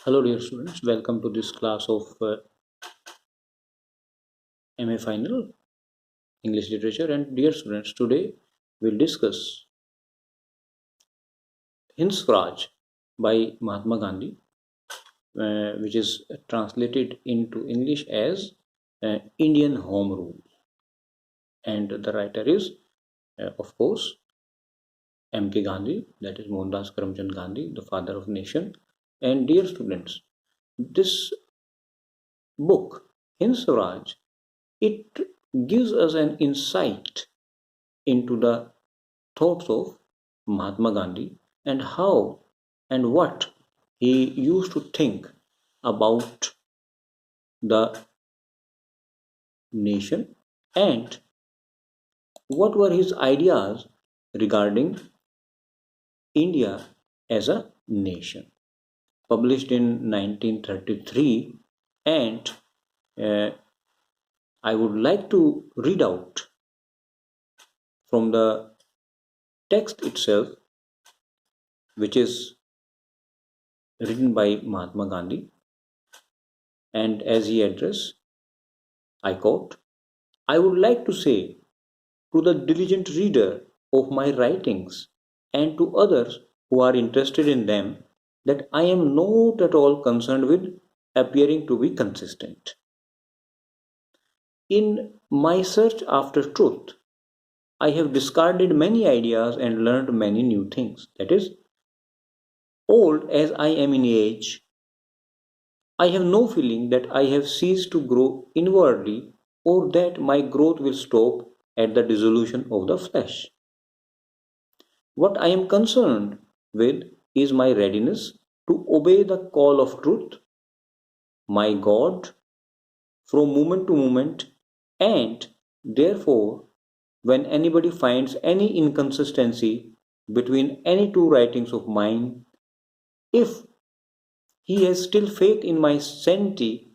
Hello dear students, welcome to this class of MA Final English Literature. And dear students, today we'll discuss Hind Swaraj by Mahatma Gandhi, which is translated into English as Indian Home Rule. And the writer is, of course, M.K. Gandhi, that is Mohandas Karamchand Gandhi, the father of nation. And dear students, this book, Hind Swaraj, it gives us an insight into the thoughts of Mahatma Gandhi and how and what he used to think about the nation and what were his ideas regarding India as a nation. Published in 1933, and uh, I would like to read out from the text itself, which is written by Mahatma Gandhi, and as he addressed, I quote, I would like to say to the diligent reader of my writings and to others who are interested in them that I am not at all concerned with appearing to be consistent. In my search after truth, I have discarded many ideas and learned many new things. That is, old as I am in age, I have no feeling that I have ceased to grow inwardly or that my growth will stop at the dissolution of the flesh. What I am concerned with is my readiness to obey the call of truth, my God, from moment to moment, and therefore, when anybody finds any inconsistency between any two writings of mine, if he has still faith in my sanity,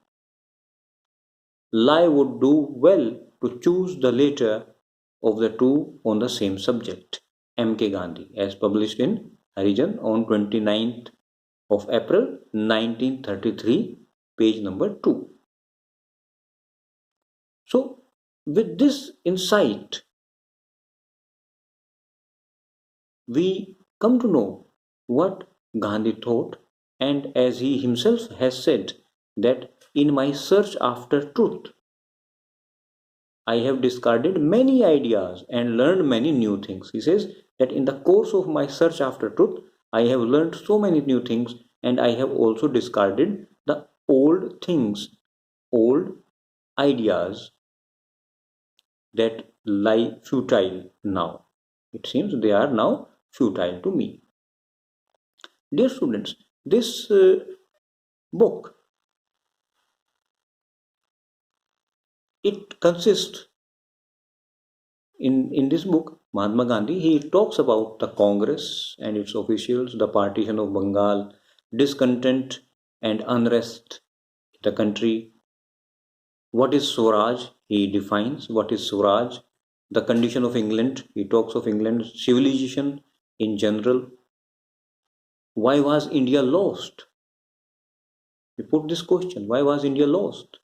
Lai would do well to choose the later of the two on the same subject. M.K. Gandhi, as published in Harijan on 29th of April 1933, page number 2. So, with this insight, we come to know what Gandhi thought, and as he himself has said, that in my search after truth, I have discarded many ideas and learned many new things. He says that in the course of my search after truth, I have learned so many new things and I have also discarded the old things, old ideas that lie futile now. It seems they are now futile to me. Dear students, this book, it consists in this book, Mahatma Gandhi, he talks about the Congress and its officials, the partition of Bengal, discontent and unrest in the country. What is Swaraj? He defines what is Swaraj. The condition of England, he talks of England, civilization in general. Why was India lost? We put this question, why was India lost?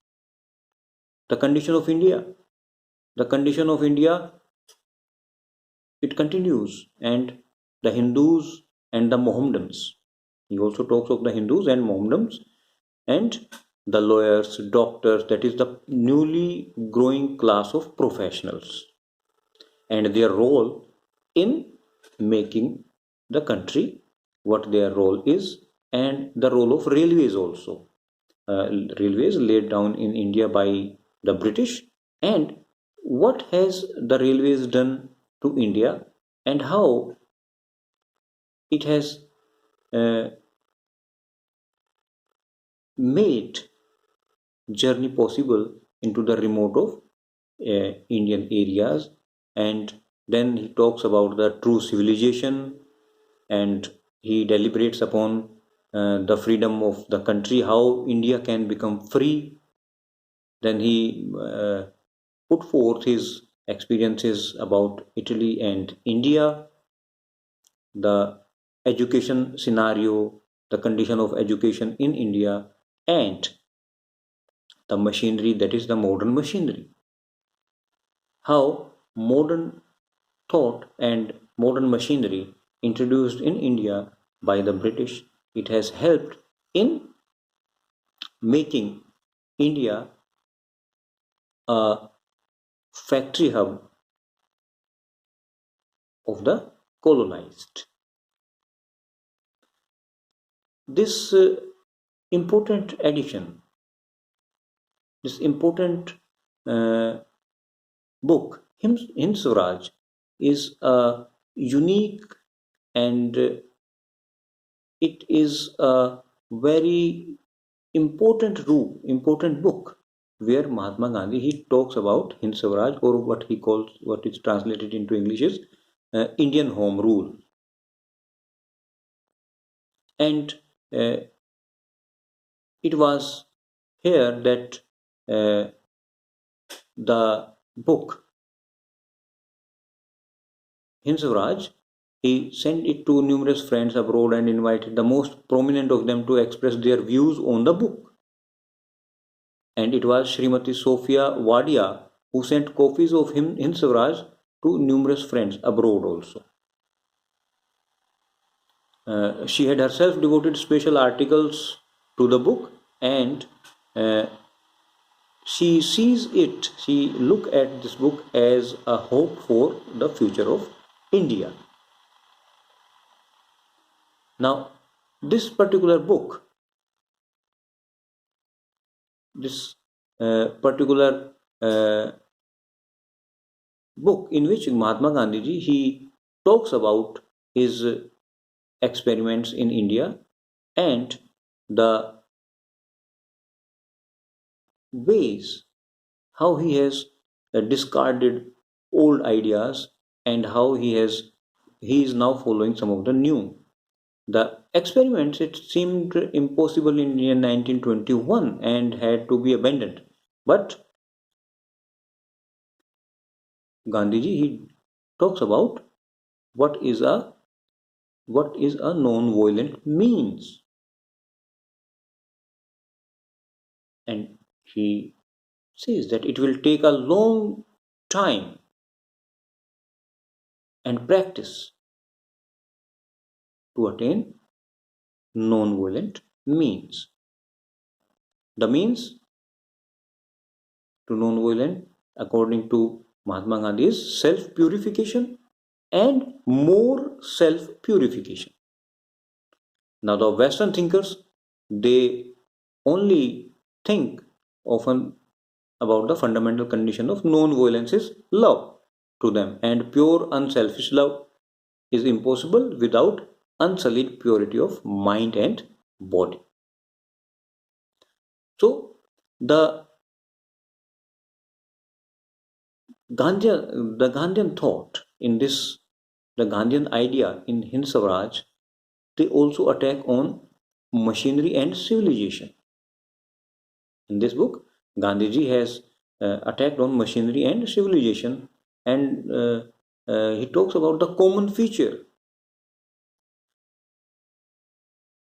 The condition of India. The condition of India, it continues, and the Hindus and the Mohammedans. He also talks of the Hindus and Mohammedans and the lawyers, doctors, that is the newly growing class of professionals, and their role in making the country what their role is, and the role of railways also. Railways laid down in India by the British, and what has the railways done to India, and how it has uh, made journey possible into the remote of Indian areas. And then he talks about the true civilization, and he deliberates upon the freedom of the country, how India can become free. Then he put forth his experiences about Italy and India, the education scenario, the condition of education in India, and the machinery, that is the modern machinery. How modern thought and modern machinery introduced in India by the British, it has helped in making India a factory hub of the colonized. This important addition, this important uh, book, Hind Swaraj, is a unique, and it is a very important book, where Mahatma Gandhi, he talks about Hind Swaraj, or what he calls, what is translated into English is Indian Home Rule. And uh, it was here that uh, the book Hind Swaraj, he sent it to numerous friends abroad and invited the most prominent of them to express their views on the book. And it was Srimati Sophia Wadia who sent copies of Hind Swaraj to numerous friends abroad also. She had herself devoted special articles to the book, and uh, she look at this book as a hope for the future of India. Now, this particular book, this particular book in which Mahatma Gandhi ji, he talks about his experiments in India, and the ways how he has discarded old ideas, and how he is now following some of the new. The experiments, it seemed impossible in year 1921 and had to be abandoned. But Gandhiji, he talks about what is a non-violent means, and he says that it will take a long time and practice to attain non-violent means. The means to non-violent, according to Mahatma Gandhi, is self-purification and more self-purification. Now, the Western thinkers, they only think often about the fundamental condition of non-violence is love to them, and pure unselfish love is impossible without unsullied purity of mind and body. So, the Gandhian thought in this, the Gandhian idea in Hind Swaraj, they also attack on machinery and civilization. In this book, Gandhiji has attacked on machinery and civilization, and he talks about the common feature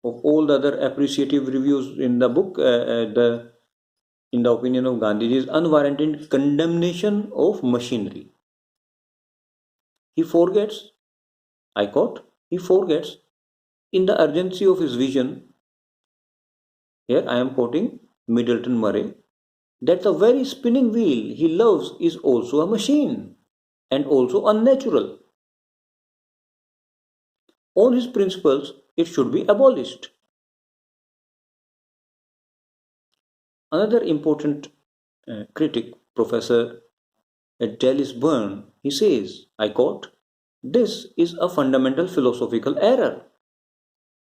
of all the other appreciative reviews in the book. In the opinion of Gandhiji, is unwarranted condemnation of machinery. He forgets, I quote, he forgets in the urgency of his vision. Here I am quoting Middleton Murray, that the very spinning wheel he loves is also a machine and also unnatural. On his principles, it should be abolished. Another important critic, Professor Dallas Byrne, he says, I quote, "This is a fundamental philosophical error.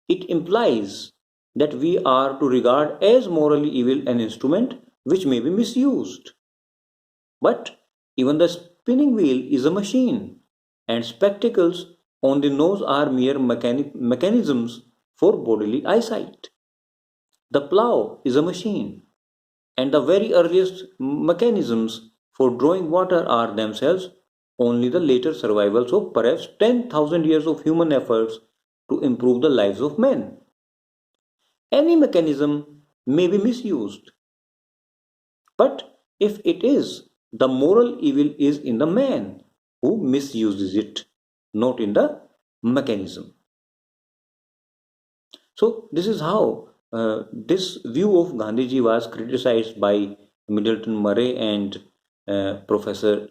It implies that we are to regard as morally evil an instrument which may be misused. But even the spinning wheel is a machine, and spectacles on the nose are mere mechanisms for bodily eyesight. The plough is a machine, and the very earliest mechanisms for drawing water are themselves only the later survivals of perhaps 10,000 years of human efforts to improve the lives of men. Any mechanism may be misused, but if it is, the moral evil is in the man who misuses it, not in the mechanism. So this is how this view of Gandhiji was criticized by Middleton Murray and Professor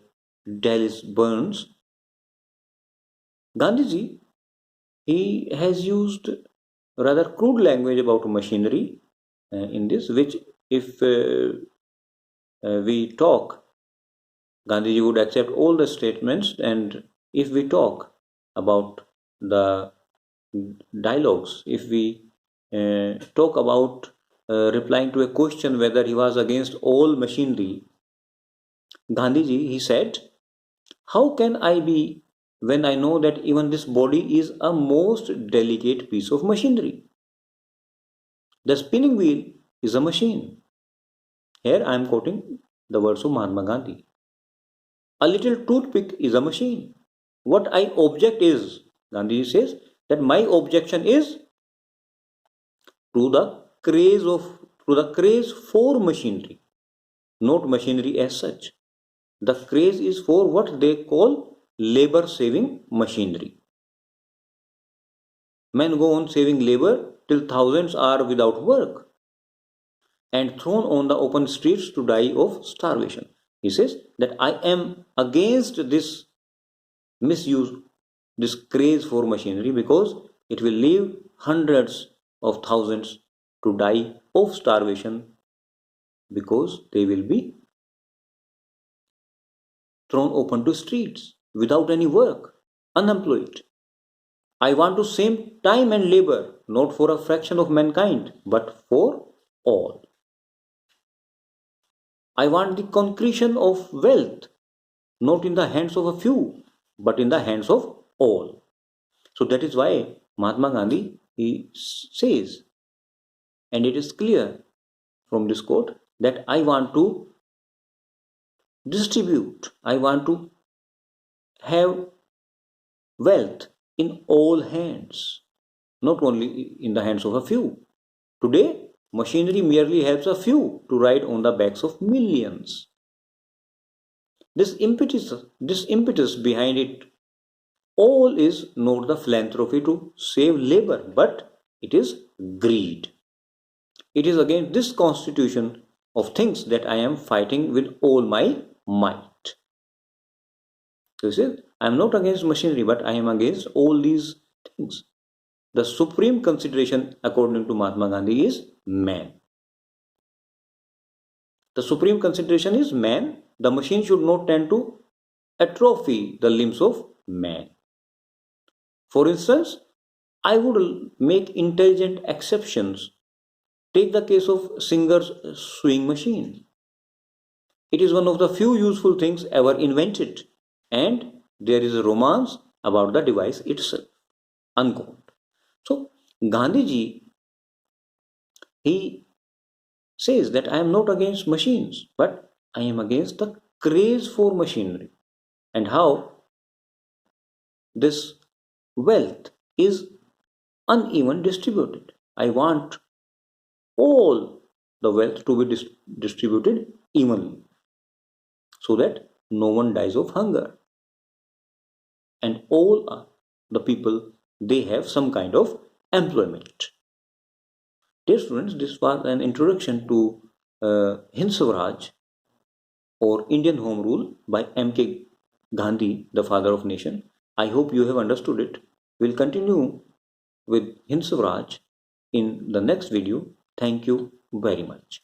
Dallas Burns. Gandhiji, he has used rather crude language about machinery in this, which if we talk, Gandhiji would accept all the statements, and if we talk about the dialogues, if we talk about replying to a question whether he was against all machinery, Gandhiji, he said, how can I be when I know that even this body is a most delicate piece of machinery? The spinning wheel is a machine. Here I am quoting the words of Mahatma Gandhi. A little toothpick is a machine. What I object is, Gandhi says, that my objection is to the craze for machinery, not machinery as such. The craze is for what they call labor saving machinery. Men go on saving labor till thousands are without work and thrown on the open streets to die of starvation. He says that I am against this misuse, this craze for machinery, because it will leave hundreds of thousands to die of starvation because they will be thrown open to streets without any work, unemployed. I want to save time and labor, not for a fraction of mankind, but for all. I want the concretion of wealth, not in the hands of a few, but in the hands of all. So that is why Mahatma Gandhi he says, and it is clear from this quote, that I want to distribute, I want to have wealth in all hands, not only in the hands of a few. Today, machinery merely helps a few to ride on the backs of millions. This impetus behind it all is not the philanthropy to save labor, but it is greed. It is against this constitution of things that I am fighting with all my might. So you see, I am not against machinery, but I am against all these things. The supreme consideration, according to Mahatma Gandhi, is man. The supreme consideration is man. The machine should not tend to atrophy the limbs of man. For instance, I would make intelligent exceptions. Take the case of Singer's sewing machine. It is one of the few useful things ever invented, and there is a romance about the device itself. Unquote. So, Gandhiji, he says that I am not against machines, but I am against the craze for machinery and how this wealth is uneven distributed. I want all the wealth to be distributed evenly so that no one dies of hunger and all the people they have some kind of employment. Dear students, this was an introduction to Hind Swaraj or Indian Home Rule by M.K. Gandhi, the father of nation. I hope you have understood it. We'll continue with Hind Swaraj in the next video. Thank you very much.